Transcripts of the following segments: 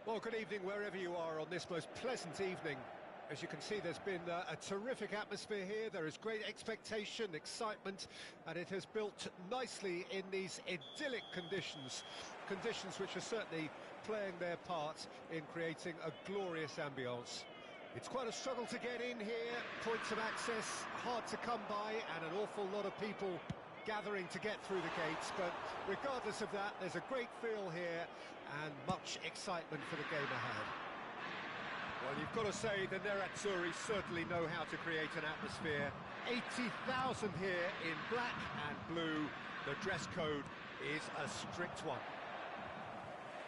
Well, good evening wherever you are on this most pleasant evening. As you can see, there's been a terrific atmosphere here. There is great expectation, excitement, and it has built nicely in these idyllic conditions. Conditions which are certainly playing their part in creating a glorious ambience. It's quite a struggle to get in here, points of access hard to come by, and an awful lot of people gathering to get through the gates, but regardless of that, there's a great feel here and much excitement for the game ahead. Well, you've got to say the Nerazzurri certainly know how to create an atmosphere. 80,000 here in black and blue. The dress code is a strict one.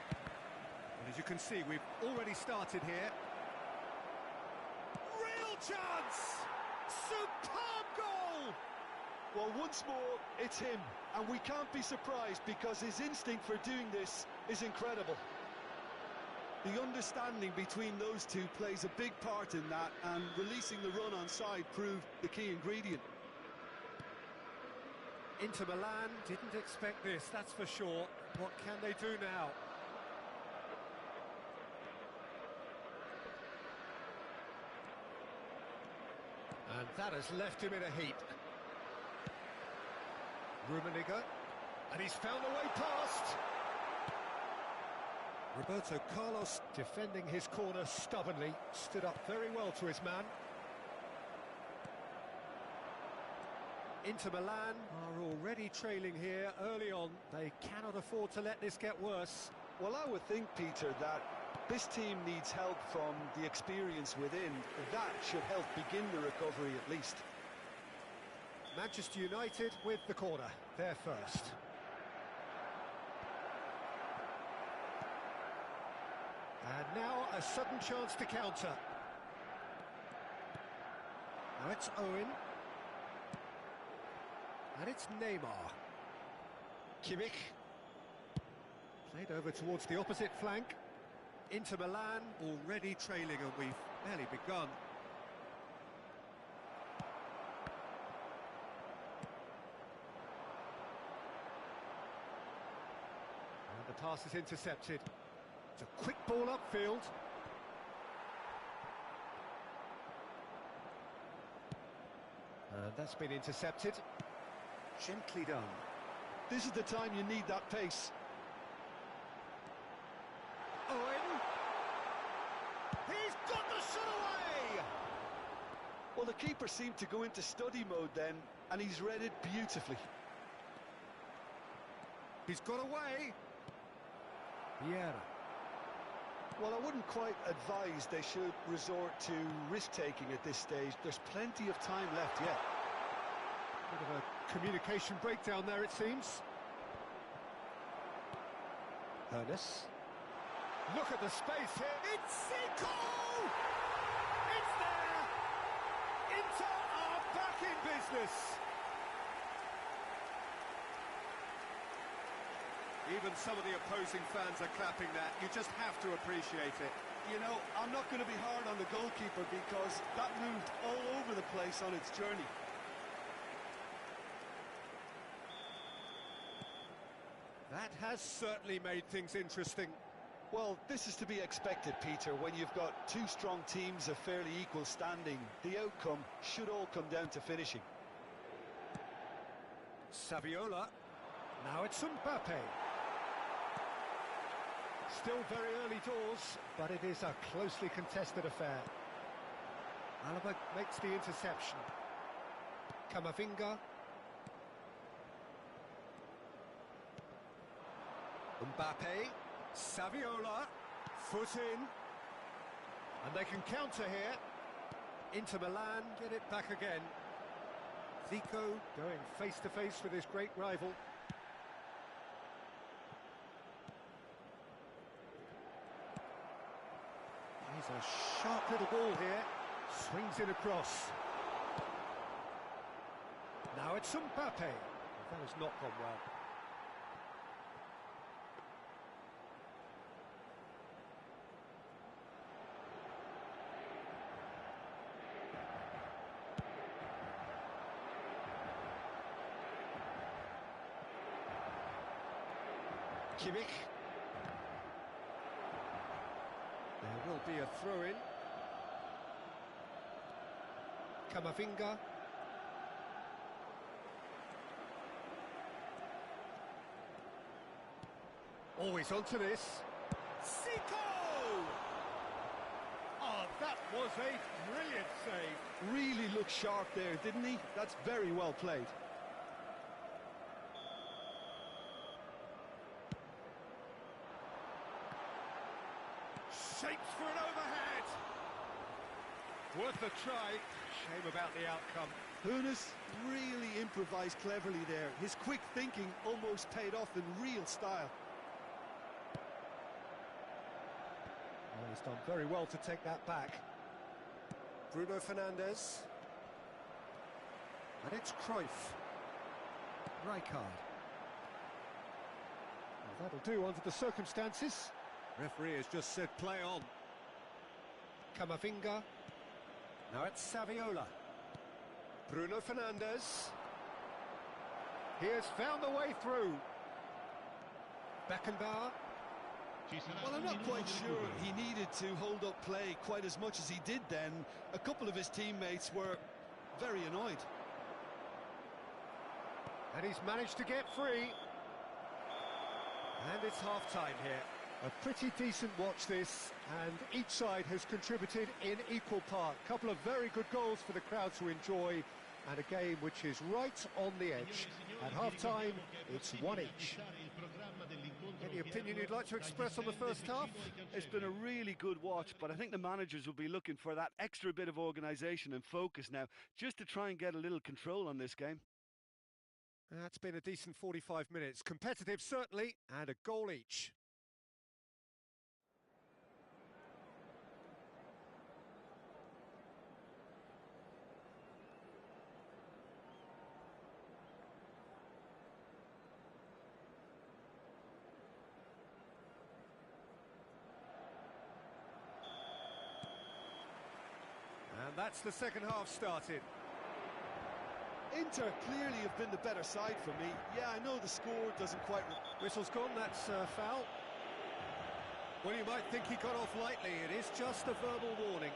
And as you can see, we've already started here. Real chance! Superb goal! Well, once more, it's him, and we can't be surprised because his instinct for doing this is incredible. The understanding between those two plays a big part in that, and releasing the run on side proved the key ingredient. Inter Milan didn't expect this, that's for sure. What can they do now? And that has left him in a heap. Rummenigge, and he's found a way past. Roberto Carlos defending his corner stubbornly, stood up very well to his man. Inter Milan are already trailing here early on. They cannot afford to let this get worse. Well, I would think, Peter, that this team needs help from the experience within. That should help begin the recovery at least. Manchester United with the corner, they're first. And now a sudden chance to counter. Now it's Owen. And it's Neymar. Kimmich. Played over towards the opposite flank. Inter Milan already trailing, and we've barely begun. The pass is intercepted. It's a quick ball upfield. And that's been intercepted. Gently done. This is the time you need that pace. Owen! He's got the shot away! Well, the keeper seemed to go into study mode then, and he's read it beautifully. He's got away! Vieira. Well, I wouldn't quite advise they should resort to risk-taking at this stage. There's plenty of time left yet. Bit of a communication breakdown there, it seems. Ernest. Look at the space here. It's Zico! It's there! Inter are back in business. Even some of the opposing fans are clapping that. You just have to appreciate it. You know, I'm not going to be hard on the goalkeeper because that moved all over the place on its journey. That has certainly made things interesting. Well, this is to be expected, Peter. When you've got two strong teams of fairly equal standing, the outcome should all come down to finishing. Saviola. Now it's Mbappe. Still very early doors, but it is a closely contested affair. Alaba makes the interception. Camavinga. Mbappe. Saviola. Foot in. And they can counter here. Inter Milan get it back again. Zico going face-to-face with his great rival. He's a sharp little ball here. Swings it across. Now it's Mbappe. That has not gone well. Kimmich. Could be a throw-in. Kamavinga. Always onto this. Zico! Oh, that was a brilliant save. Really looked sharp there, didn't he? That's very well played. Shapes for an overhead. Worth a try. Shame about the outcome. Hoeneß really improvised cleverly there. His quick thinking almost paid off in real style. Well, he's done very well to take that back. Bruno Fernandes. And it's Cruyff. Rijkaard. Well, that'll do under the circumstances. Referee has just said play on. Kamavinga. Now it's Saviola. Bruno Fernandes. He has found the way through. Beckenbauer. Well, I'm not quite sure he needed to hold up play quite as much as he did then. A couple of his teammates were very annoyed. And he's managed to get free. And it's half-time here. A pretty decent watch this, and each side has contributed in equal part. A couple of very good goals for the crowd to enjoy, and a game which is right on the edge. At half-time, it's one each. Any opinion you'd like to express on the first half? It's been a really good watch, but I think the managers will be looking for that extra bit of organisation and focus now, just to try and get a little control on this game. That's been a decent 45 minutes. Competitive, certainly, and a goal each. And that's the second half started. Inter clearly have been the better side for me. Yeah, I know the score doesn't quite... Whistle's gone, that's foul. Well, you might think he got off lightly. It is just a verbal warning.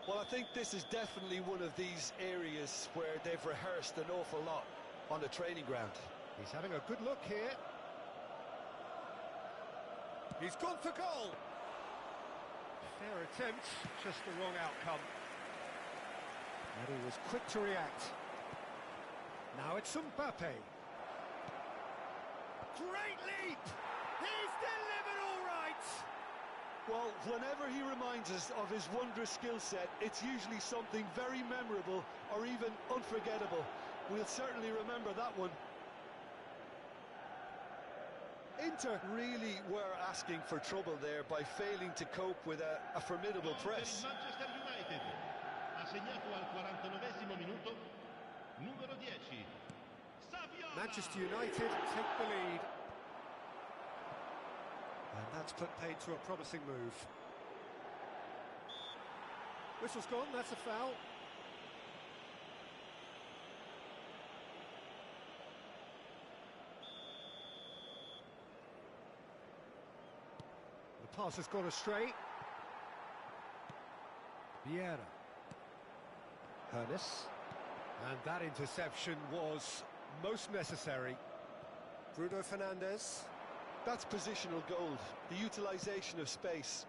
Well, I think this is definitely one of these areas where they've rehearsed an awful lot on the training ground. He's having a good look here. He's gone for goal. Fair attempt, just the wrong outcome. And he was quick to react. Now it's Mbappe. Great leap! He's delivered all right! Well, whenever he reminds us of his wondrous skill set, it's usually something very memorable or even unforgettable. We'll certainly remember that one. Inter really were asking for trouble there by failing to cope with a formidable press. Manchester United ha segnato al 49esimo minuto numero 10 Saviola. Manchester United take the lead. And that's put paid to a promising move. Whistle's gone, that's a foul. The pass has gone astray. Vieira. Hoeneß. And that interception was most necessary. Bruno Fernandes. That's positional gold, the utilisation of space.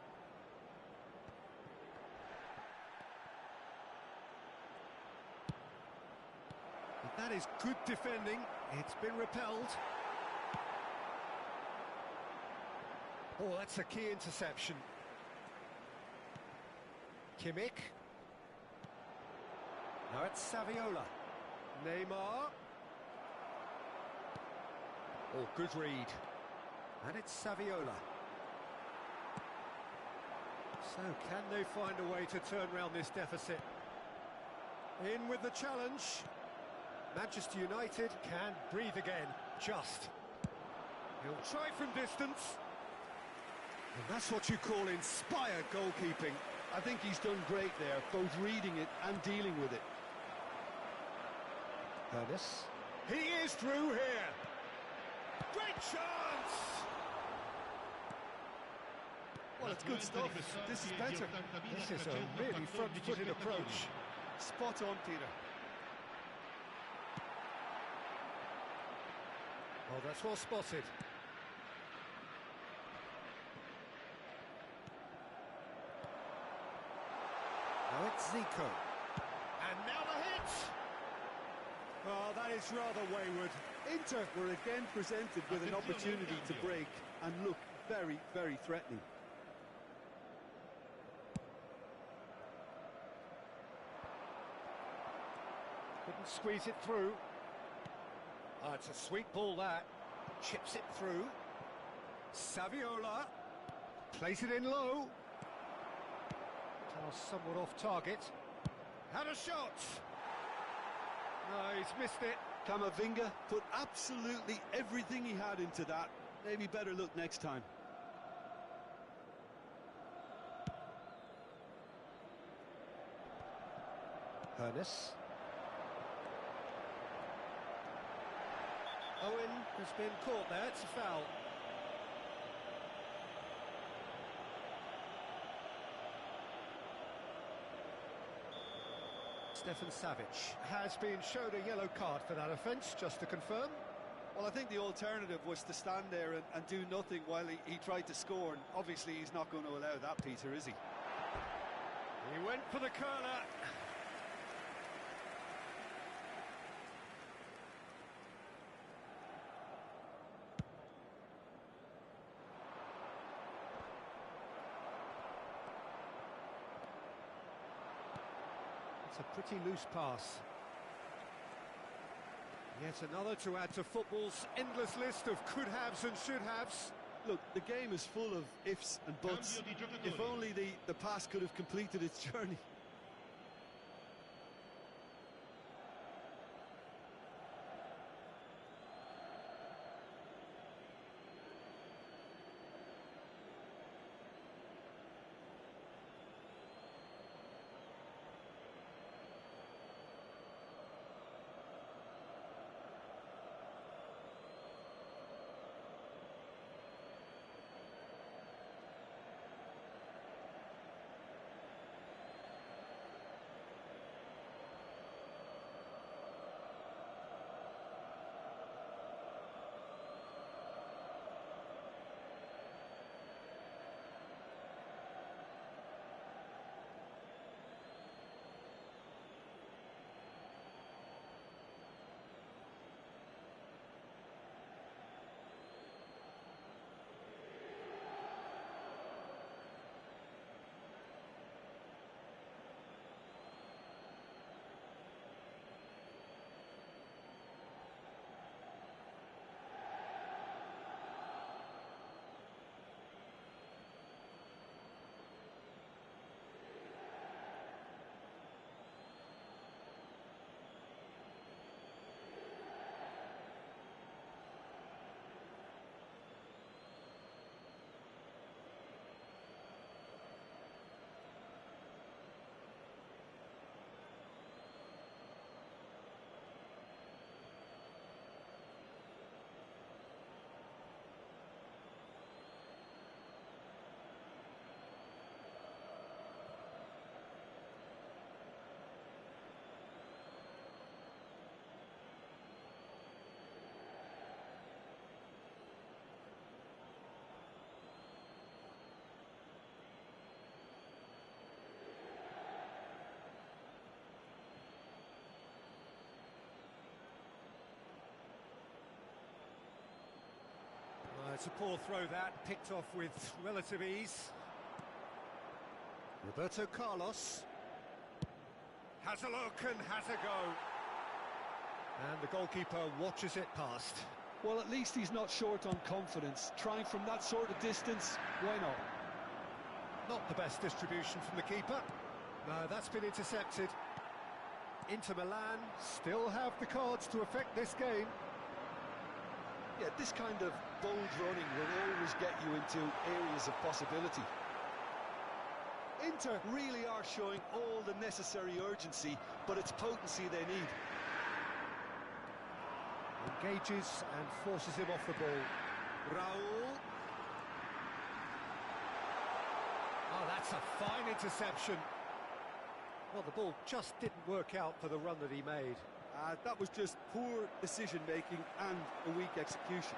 But that is good defending. It's been repelled. Oh, that's a key interception. Kimmich. Now it's Saviola. Neymar. Oh, good read. And it's Saviola. So, can they find a way to turn around this deficit? In with the challenge. Manchester United can breathe again. Just. He'll try from distance. And that's what you call inspired goalkeeping. I think he's done great there, both reading it and dealing with it. Hoeneß. He is through here. Great chance! Well, it's good stuff. This is better. This is a really front-footed approach. Spot on, Peter. Well, that's well spotted. Now it's Zico. And now the hit! Oh, that is rather wayward. Inter were again presented with an opportunity to break and look very, very threatening. Couldn't squeeze it through. Oh, it's a sweet ball, that. Chips it through. Saviola. Plays it in low. Pass somewhat off target. Had a shot! No, he's missed it. Camavinga put absolutely everything he had into that. Maybe better look next time. Ernest. Owen has been caught there, it's a foul. Stefan Savic has been shown a yellow card for that offence, just to confirm. Well, I think the alternative was to stand there and do nothing while he tried to score, and obviously he's not going to allow that, Peter, is he? He went for the curler. It's a pretty loose pass. Yet another to add to football's endless list of could-haves and should-haves. Look, the game is full of ifs and buts. If only the pass could have completed its journey. It's a poor throw, that, picked off with relative ease. Roberto Carlos has a look and has a go. And the goalkeeper watches it past. Well, at least he's not short on confidence. Trying from that sort of distance, why not? Not the best distribution from the keeper. No, that's been intercepted. Inter Milan still have the cards to affect this game. Yeah, this kind of bold running will always get you into areas of possibility. Inter really are showing all the necessary urgency, but it's potency they need. Engages and forces him off the ball. Raul. Oh, that's a fine interception. Well, the ball just didn't work out for the run that he made. That was just poor decision-making and a weak execution.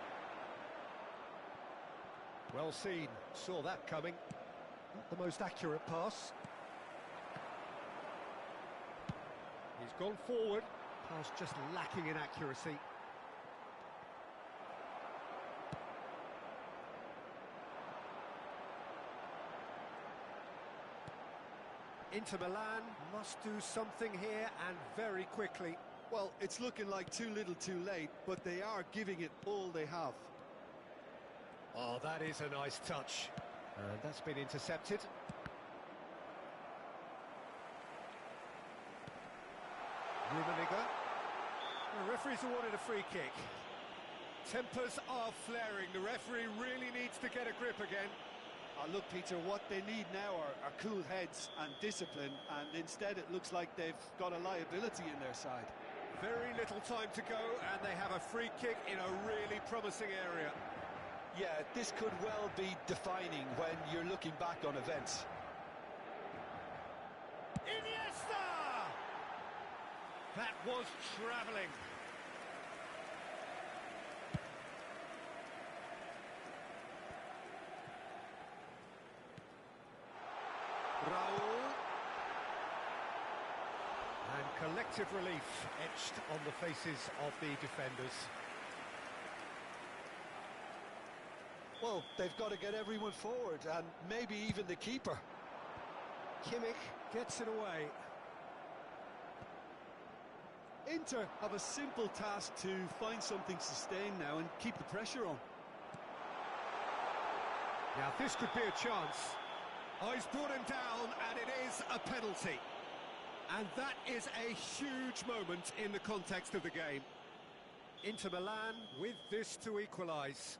Well seen, saw that coming. Not the most accurate pass. He's gone forward. Pass just lacking in accuracy. Inter Milan must do something here, and very quickly. Well, it's looking like too little too late, but they are giving it all they have. Oh, that is a nice touch. And that's been intercepted. Rummenigge. The referee's awarded a free kick. Tempers are flaring. The referee really needs to get a grip again. Look, Peter, what they need now are cool heads and discipline, and instead it looks like they've got a liability in their side. Very little time to go, and they have a free kick in a really promising area. Yeah, this could well be defining when you're looking back on events. Iniesta! That was travelling. Raul. And collective relief etched on the faces of the defenders. Well, they've got to get everyone forward, and maybe even the keeper. Kimmich gets it away. Inter have a simple task to find something sustained now and keep the pressure on. Now this could be a chance. Oh, he's brought him down, and it is a penalty. And that is a huge moment in the context of the game. Inter Milan with this to equalise.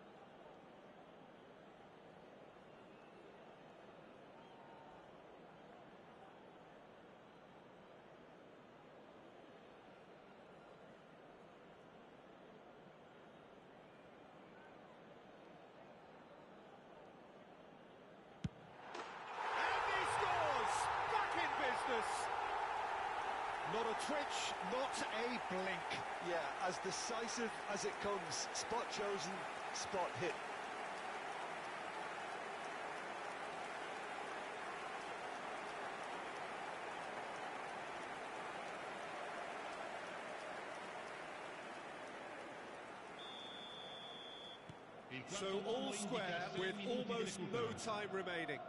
Not a twitch, not a blink. Yeah, as decisive as it comes. Spot chosen, spot hit. So all square with almost no time remaining.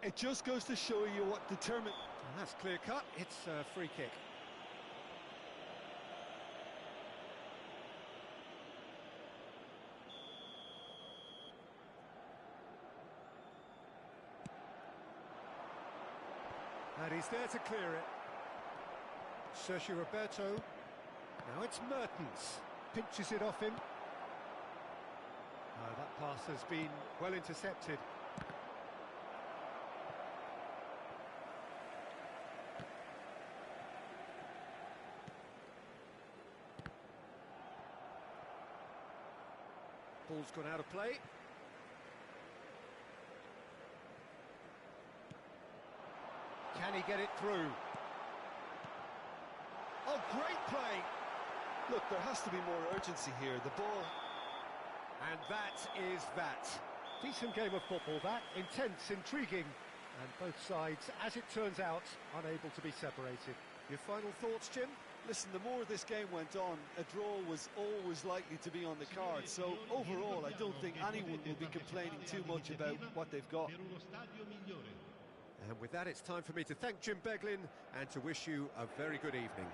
It just goes to show you what determined... That's clear cut, it's a free kick. And he's there to clear it. Sergio Roberto. Now it's Mertens. Pinches it off him. Oh, that pass has been well intercepted. Ball's gone out of play. Can he get it through? Oh, great play! Look, there has to be more urgency here. The ball... And that is that. Decent game of football, that. Intense, intriguing. And both sides, as it turns out, unable to be separated. Your final thoughts, Jim? Listen, the more this game went on, a draw was always likely to be on the card. So, overall, I don't think anyone will be complaining too much about what they've got. And with that, it's time for me to thank Jim Beglin and to wish you a very good evening.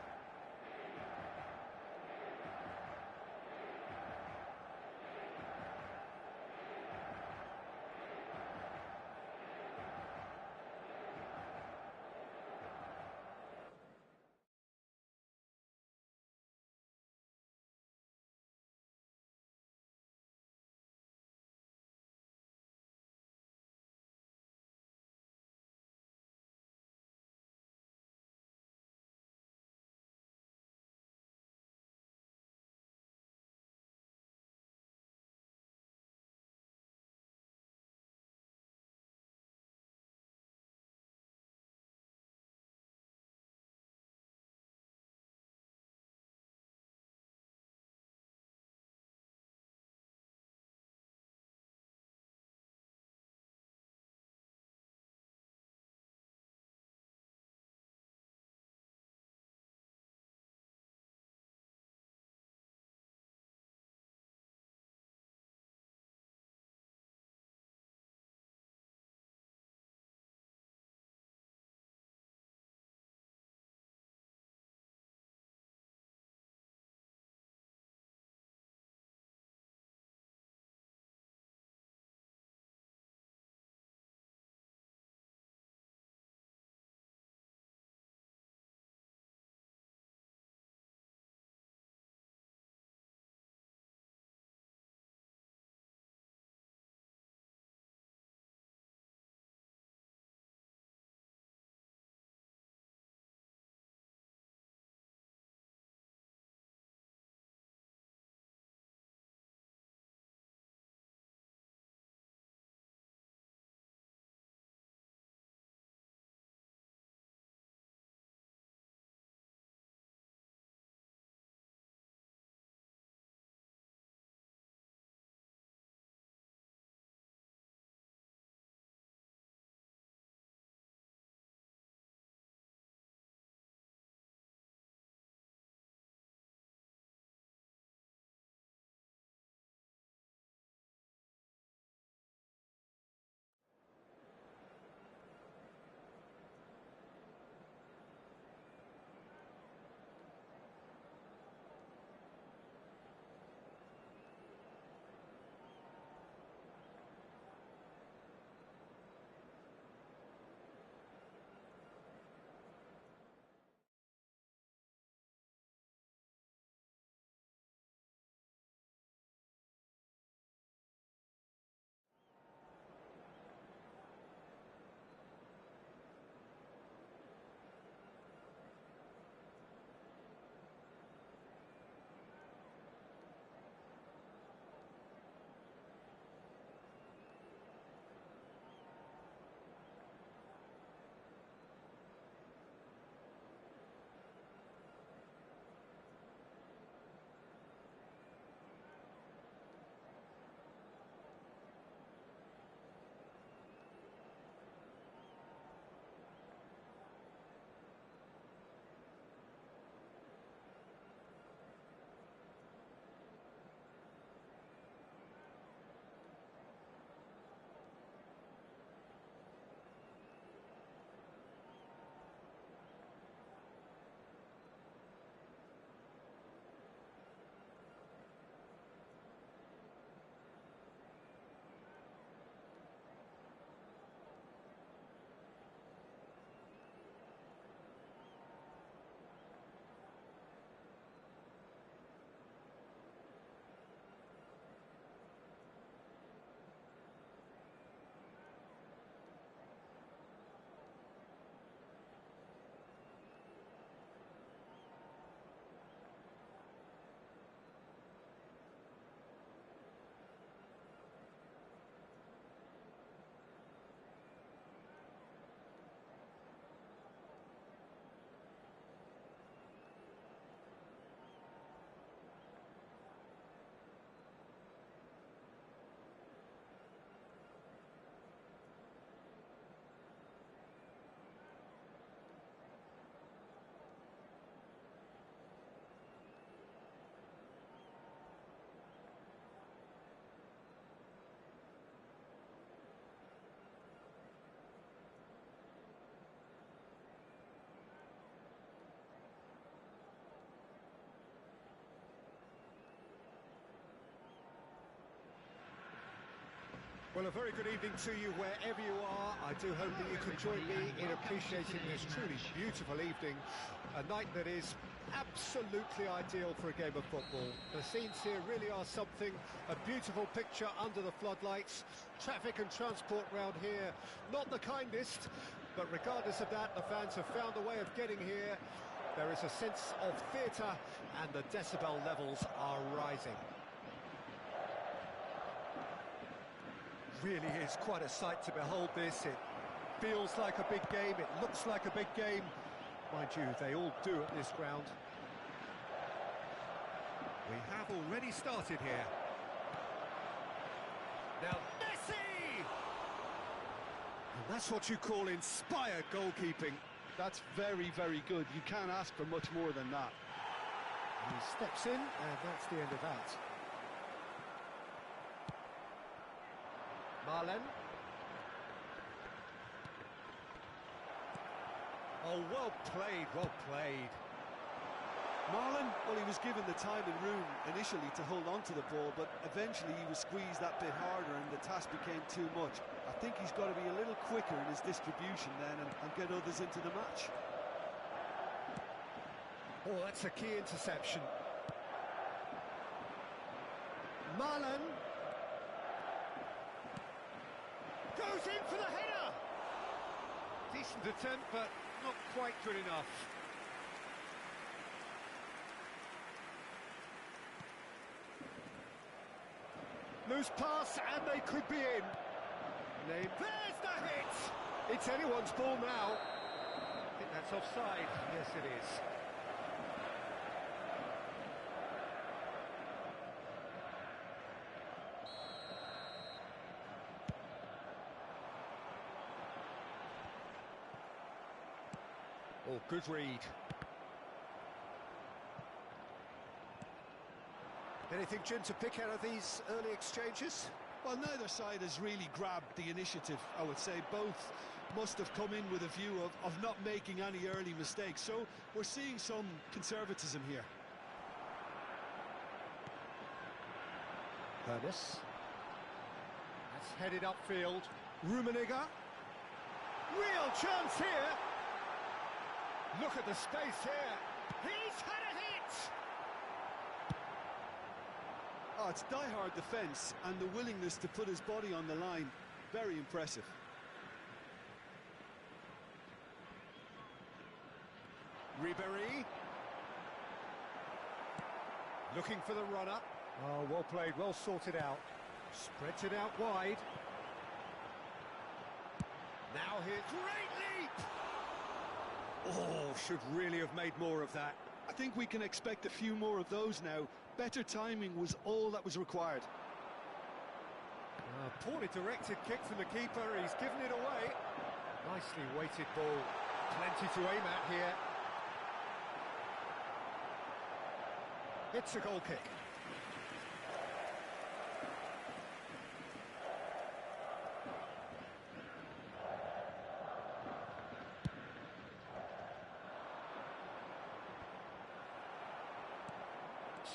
Well, a very good evening to you wherever you are. I do hope that you can join me in appreciating this truly beautiful evening, a night that is absolutely ideal for a game of football. The scenes here really are something, a beautiful picture under the floodlights. Traffic and transport round here, not the kindest, but regardless of that, the fans have found a way of getting here. There is a sense of theatre and the decibel levels are rising. Really is quite a sight to behold this. It feels like a big game, it looks like a big game. Mind you, they all do at this ground. We have already started here. Now Messi! And that's what you call inspired goalkeeping. That's very, very good. You can't ask for much more than that. He steps in, and that's the end of that. Marlen. Oh, well played, well played. Marlen, well, he was given the time and room initially to hold on to the ball, but eventually he was squeezed that bit harder and the task became too much. I think he's got to be a little quicker in his distribution then and get others into the match. Oh, that's a key interception. Marlen. Goes in for the header! Decent attempt, but not quite good enough. Loose pass, and they could be in. There's the hit! It's anyone's ball now. I think that's offside. Yes, it is. Oh, good read. Anything, Jim, to pick out of these early exchanges? Well, neither side has really grabbed the initiative, I would say. Both must have come in with a view of not making any early mistakes. So we're seeing some conservatism here. Ernest. That's headed upfield. Rummenigge. Real chance here. Look at the space here. He's had a hit! Oh, it's die-hard defence and the willingness to put his body on the line. Very impressive. Ribéry. Looking for the runner. Oh, well played, well sorted out. Spreads it out wide. Now here, great leap! Oh, should really have made more of that. I think we can expect a few more of those now. Better timing was all that was required. Poorly directed kick from the keeper, he's given it away. Nicely weighted ball, plenty to aim at here. It's a goal kick.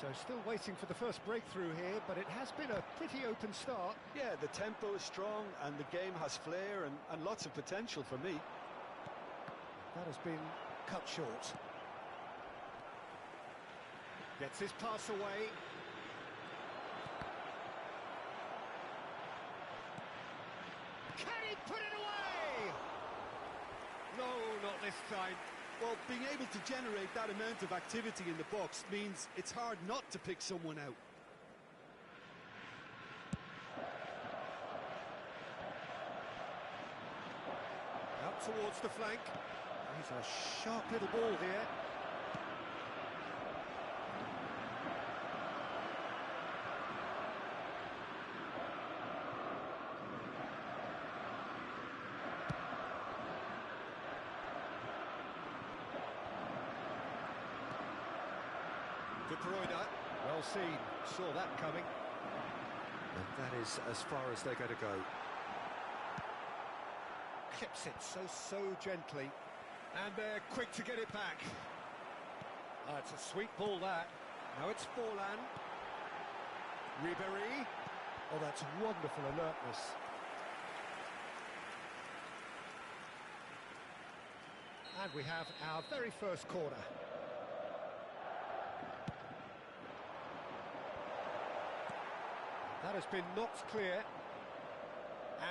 So still waiting for the first breakthrough here, but it has been a pretty open start. Yeah, the tempo is strong and the game has flair and lots of potential for me. That has been cut short. Gets his pass away. Can he put it away? No, not this time. Well, being able to generate that amount of activity in the box means it's hard not to pick someone out. Up towards the flank. He's a sharp little ball here. De Bruyne, well seen, saw that coming. And that is as far as they're going to go. Clips it so gently. And they're quick to get it back. It's a sweet ball, that. Now it's Forlan. Ribéry. Oh, that's wonderful alertness. And we have our very first corner. That has been knocked clear.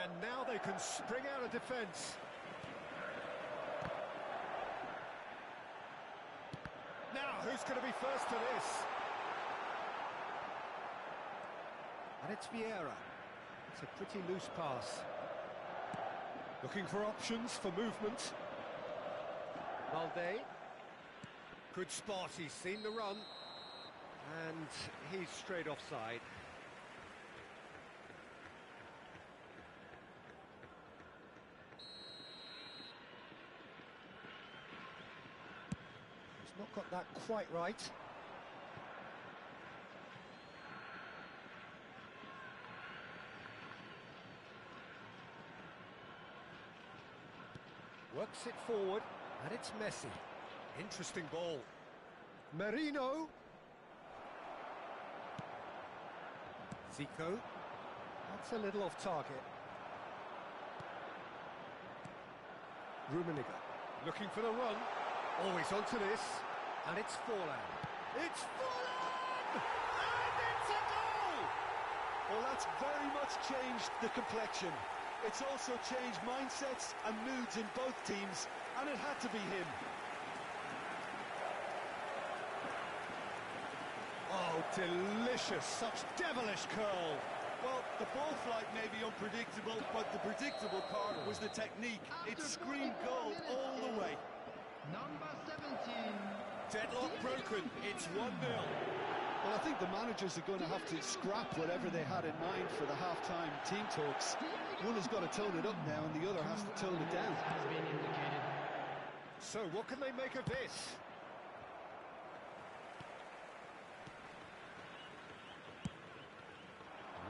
And now they can spring out of defence. Now, who's going to be first to this? And it's Vieira. It's a pretty loose pass. Looking for options for movement. Balde. Good spot, he's seen the run. And he's straight offside. He's not got that quite right. Works it forward, and it's Messi. Interesting ball. Merino. Zico. That's a little off target. Rummenigge. Looking for the run. Always onto this. And it's Forlan. It's Forlan! And it's a goal! Well, that's very much changed the complexion. It's also changed mindsets and moods in both teams, and it had to be him. Oh, delicious, such devilish curl. Well, the ball flight may be unpredictable, but the predictable part was the technique. It screamed goal all the way. Number 17. Deadlock broken, it's 1-0. Well, I think the managers are going to have to scrap whatever they had in mind for the half-time team talks. One has got to tone it up now, and the other has to tone it down. Has been indicated. So, what can they make of this?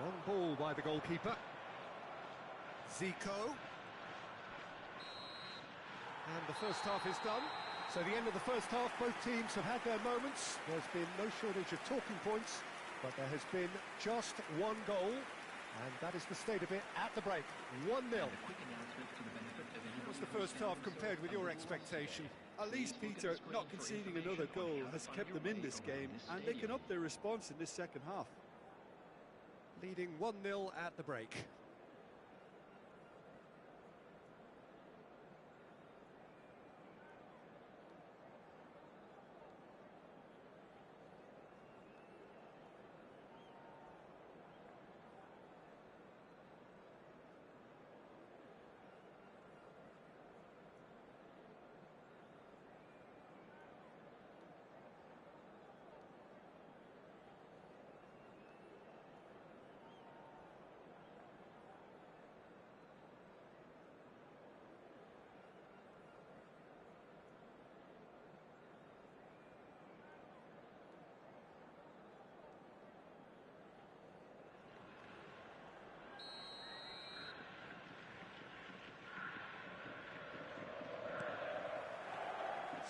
Long ball by the goalkeeper. Zico. And the first half is done. So the end of the first half, both teams have had their moments. There's been no shortage of talking points, but there has been just one goal, and that is the state of it at the break. 1-0. What's the first half compared with your expectation? At least, Peter, not conceding another goal has kept them in this game, and they can up their response in this second half. Leading 1-0 at the break.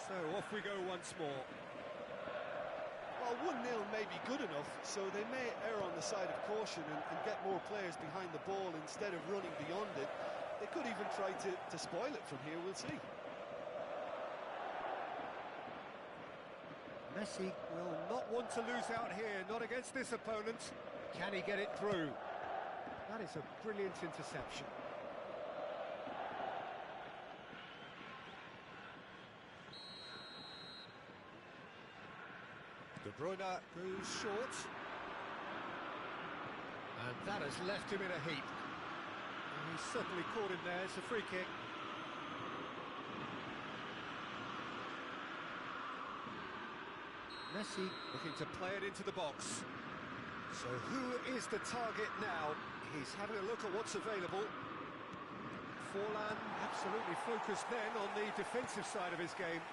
So off we go once more. Well, 1-0 may be good enough, so they may err on the side of caution and get more players behind the ball instead of running beyond it. They could even try to spoil it from here, we'll see. Messi will not want to lose out here, not against this opponent. Can he get it through? That is a brilliant interception. De Bruyne goes short. And that has left him in a heap. And he's certainly caught him there. It's a free kick. Messi looking to play it into the box. So who is the target now? He's having a look at what's available. Forlan absolutely focused then on the defensive side of his game.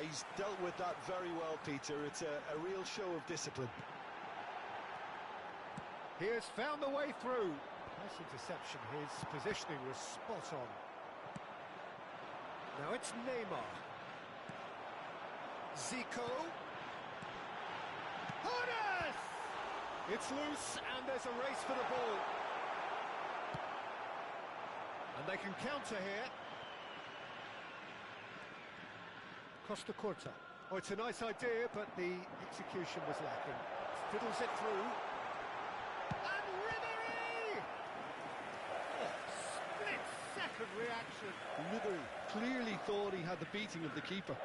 He's dealt with that very well, Peter. It's a real show of discipline. He has found the way through. Nice interception. His positioning was spot on. Now it's Neymar. Zico. Hodes! It's loose and there's a race for the ball. And they can counter here. Costa Curta. Oh, it's a nice idea, but the execution was lacking. Fiddles it through. And Ribery! Oh, split-second reaction. Ribery clearly thought he had the beating of the keeper.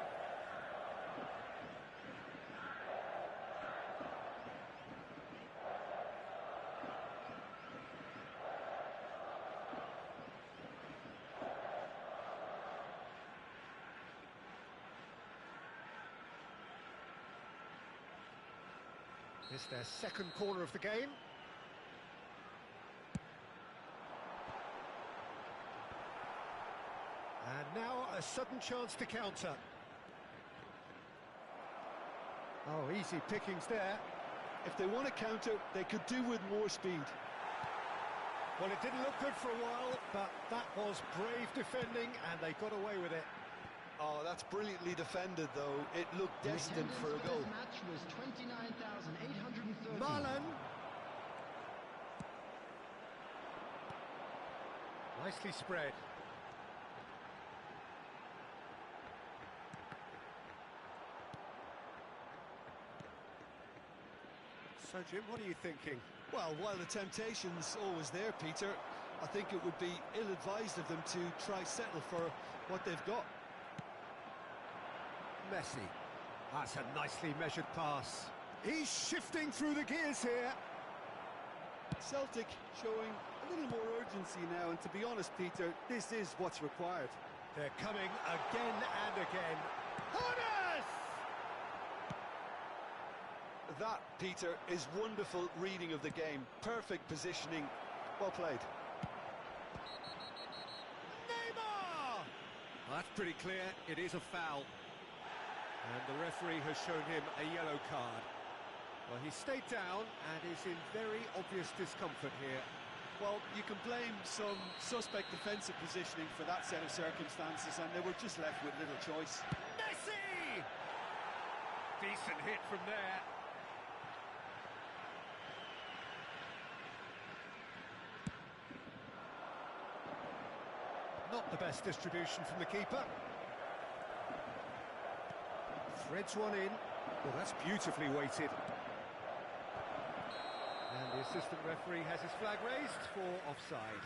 It's their second corner of the game. And now a sudden chance to counter. Oh, easy pickings there. If they want to counter, they could do with more speed. Well, it didn't look good for a while, but that was brave defending, and they got away with it. Oh, that's brilliantly defended, though. It looked destined for a goal. This match was 29,830. Marlon. Nicely spread. So, Jim, what are you thinking? Well, while the temptation's always there, Peter, I think it would be ill-advised of them to try settle for what they've got. Messi. That's a nicely measured pass. He's shifting through the gears here. Celtic showing a little more urgency now, and to be honest, Peter, this is what's required. They're coming again and again. Honest! That, Peter, is wonderful reading of the game. Perfect positioning. Well played. Neymar! That's pretty clear. It is a foul. And the referee has shown him a yellow card. Well, he stayed down and is in very obvious discomfort here. Well, you can blame some suspect defensive positioning for that set of circumstances, and they were just left with little choice. Messi! Decent hit from there. Not the best distribution from the keeper. Threads one in. Well, that's beautifully weighted. And the assistant referee has his flag raised for offside.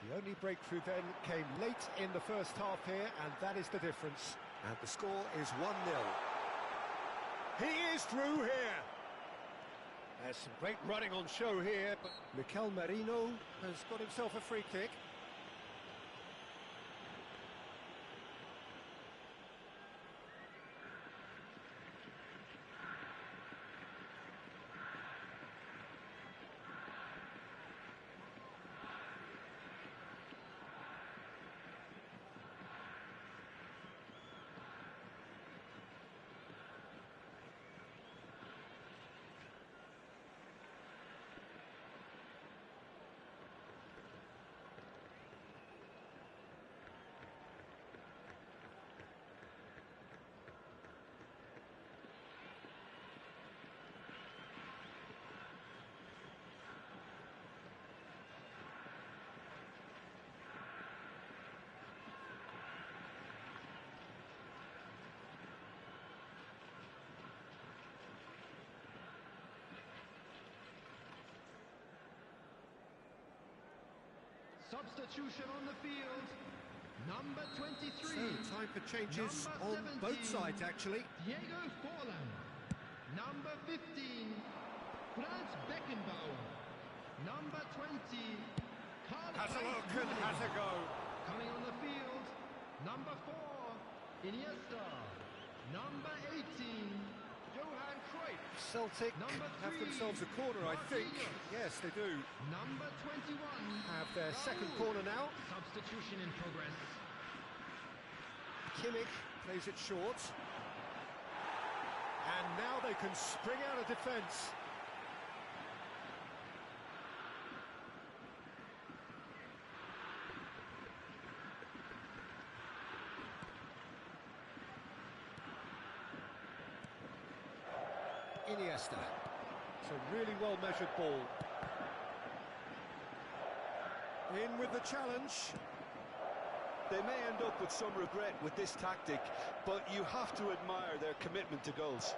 The only breakthrough then came late in the first half here, and that is the difference. And the score is 1-0. He is through here. There's some great running on show here, but Mikel Merino has got himself a free kick. Substitution on the field. Number 23. So, time for changes on both sides, actually. Diego Forlan. Number 15. Franz Beckenbauer. Number 20. Karl Has a look and has a go. Coming on the field. Number 4. Iniesta. Number 18. Johan Cruyff. Celtic Number have 3, themselves a corner, I think. Marquinhos. Yes, they do. Number 21. Have their second Raul. corner now. Substitution in progress. Kimmich plays it short. And now they can spring out of defence. Iniesta. It's a really well-measured ball. In with the challenge. They may end up with some regret with this tactic, but you have to admire their commitment to goals.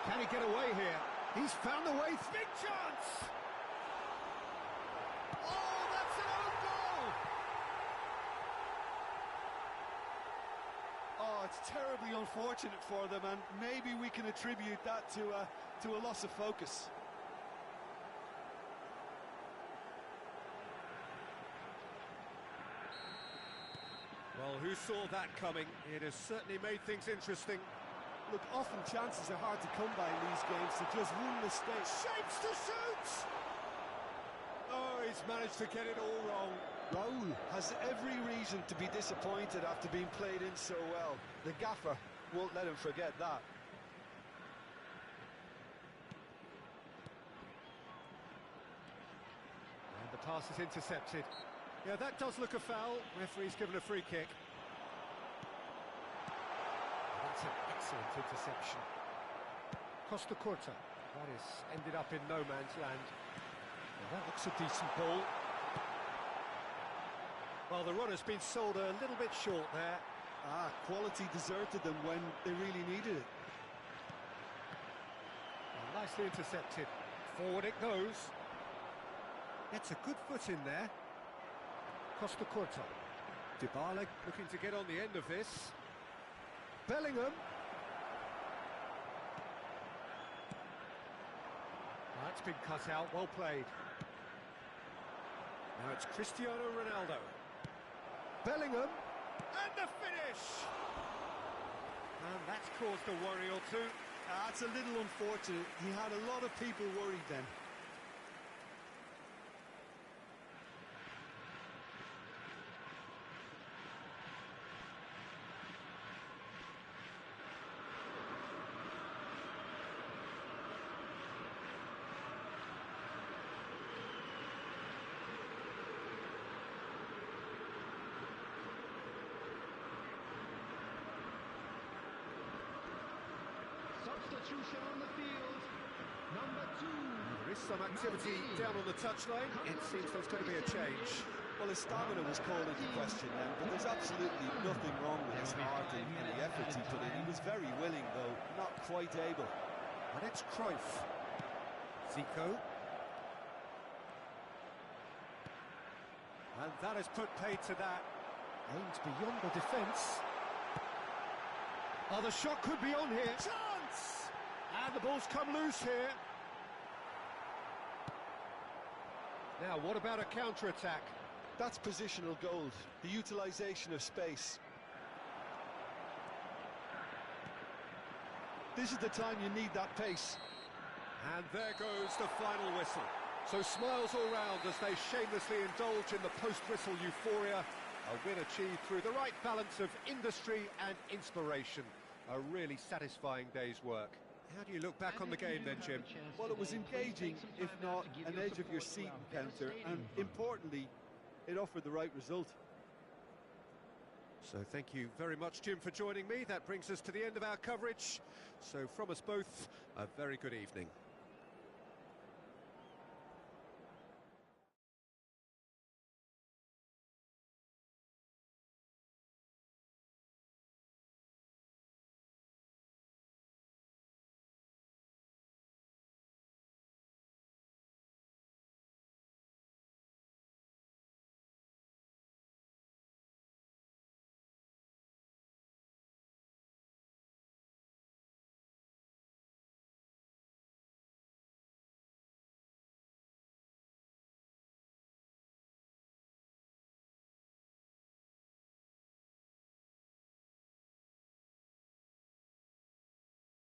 Can he get away here? He's found the way. Big chance! Oh, that's an own goal! Oh, it's terribly unfortunate for them, and maybe we can attribute that to a loss of focus. Well, who saw that coming? It has certainly made things interesting. Look, often chances are hard to come by in these games, so just one mistake. Shapes to shoot! Oh, he's managed to get it all wrong. Raul has every reason to be disappointed after being played in so well. The gaffer won't let him forget that. And the pass is intercepted. Yeah, that does look a foul. Referee's given a free kick. That's an excellent interception. Costa Curta. That is ended up in no man's land. Well, that looks a decent ball. Well, the runner's been sold a little bit short there. Quality deserted them when they really needed it. Well, nicely intercepted. Forward it goes. Gets a good foot in there. Costa Curta. Dybala looking to get on the end of this. Bellingham. That's been cut out, well played. Now it's Cristiano Ronaldo. Bellingham. And the finish! And that's caused a worry or two. That's a little unfortunate. He had a lot of people worried then. Substitution on the field. Number 2. There is some activity down on the touchline. It seems there's going to be a change. Well, his stamina was called into question then, but there's absolutely nothing wrong with his heart and the efforts he put in. He was very willing, though, not quite able. And it's Cruyff. Zico. And that has put paid to that. Aimed beyond the defence. Oh, the shot could be on here. Chance! And the ball's come loose here. Now, what about a counter-attack? That's positional gold, the utilisation of space. This is the time you need that pace. And there goes the final whistle. So smiles all round as they shamelessly indulge in the post-whistle euphoria. A win achieved through the right balance of industry and inspiration. A really satisfying day's work. How do you look back on the game then, Jim? Well, it was engaging, if not an edge-of-your-seat encounter, and importantly, it offered the right result. So thank you very much, Jim, for joining me. That brings us to the end of our coverage. So from us both, a very good evening.